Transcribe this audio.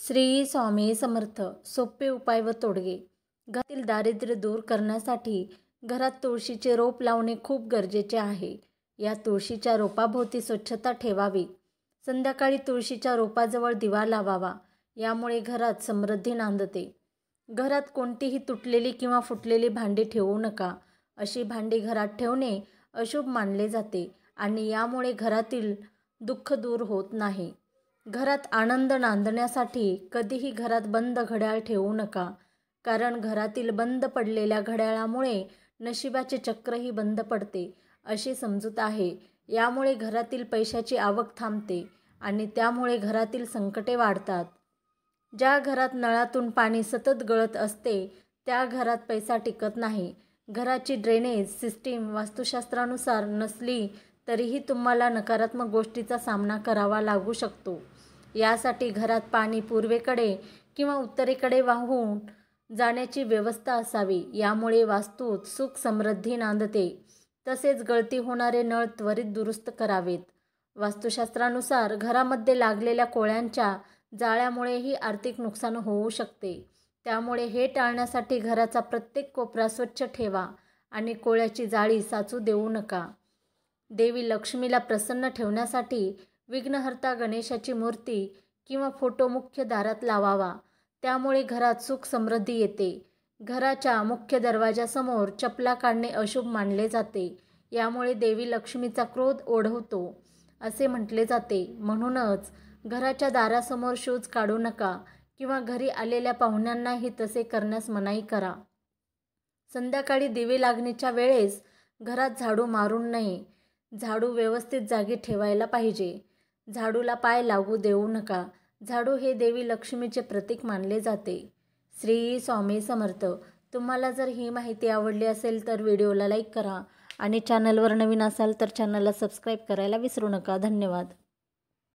श्री स्वामी समर्थ. सोपे उपाय व तोडगे. घरातील दारिद्र्य दूर करण्यासाठी घरात तुळशीचे रोप लावणे खूप गरजेचे आहे. या तुळशीच्या रोपाभोवती स्वच्छता ठेवावी. संध्याकाळी तुळशीच्या रोपाजवळ दिवा लावावा. यामुळे घरात समृद्धी नांदते. घरात कोणतीही तुटलेली किंवा फुटलेली भांडी ठेवू नका. अशी भांडी घरात ठेवणे अशुभ मानले जाते आणि यामुळे घरातील दुःख दूर होत नाही. घरात आनंद नांदण्यासाठी कधीही घरात बंद घड्याळ ठेवू नका, कारण घरातील बंद पडलेल्या घड्याळामुळे नशिबाचे चक्रही बंद पडते अशी समजूत आहे. यामुळे घरातील पैशाची आवक थांबते आणि त्यामुळे घरातील संकटे वाढतात. ज्या घरात नळातून पाणी सतत गळत असते त्या घरात पैसा टिकत नाही. घराची ड्रेनेज सिस्टीम वास्तुशास्त्रानुसार नसली तरीही तुम्हाला नकारात्मक गोष्टीचा सामना करावा लागू शकतो. यासाठी घरात पाणी पूर्वेकडे किंवा उत्तरेकडे वाहून जाण्याची व्यवस्था असावी. यामुळे वास्तूत सुख समृद्धी नांदते. तसेच गळती होणारे नळ त्वरित दुरुस्त करावेत. वास्तुशास्त्रानुसार घरामध्ये लागलेल्या कोळ्यांच्या जाळ्यामुळेही आर्थिक नुकसान होऊ शकते. त्यामुळे हे टाळण्यासाठी घराचा प्रत्येक कोपरा स्वच्छ ठेवा आणि कोळ्याची जाळी साचू देऊ नका. देवी लक्ष्मीला प्रसन्न ठेवण्यासाठी विघ्नहर्ता गणेशाची मूर्ती किंवा फोटो मुख्य दारात लावावा. त्यामुळे घरात सुख समृद्धी येते. घराच्या मुख्य दरवाजासमोर चपला काढणे अशुभ मानले जाते. यामुळे देवी लक्ष्मीचा क्रोध ओढवतो असे म्हटले जाते. म्हणूनच घराच्या दारासमोर शूज काढू नका किंवा घरी आलेल्या पाहुण्यांनाही तसे करण्यास मनाई करा. संध्याकाळी दिवे लागणीच्या वेळेस घरात झाडू मारू नये. झाडू व्यवस्थित जागी ठेवायला पाहिजे. झाडूला पाय लागू देऊ नका. झाडू हे देवी लक्ष्मीचे प्रतीक मानले जाते. श्री स्वामी समर्थ. तुम्हाला जर ही माहिती आवडली असेल तर व्हिडिओला लाईक करा आणि चॅनलवर नवीन असाल तर चॅनलला सबस्क्राईब करायला विसरू नका. धन्यवाद.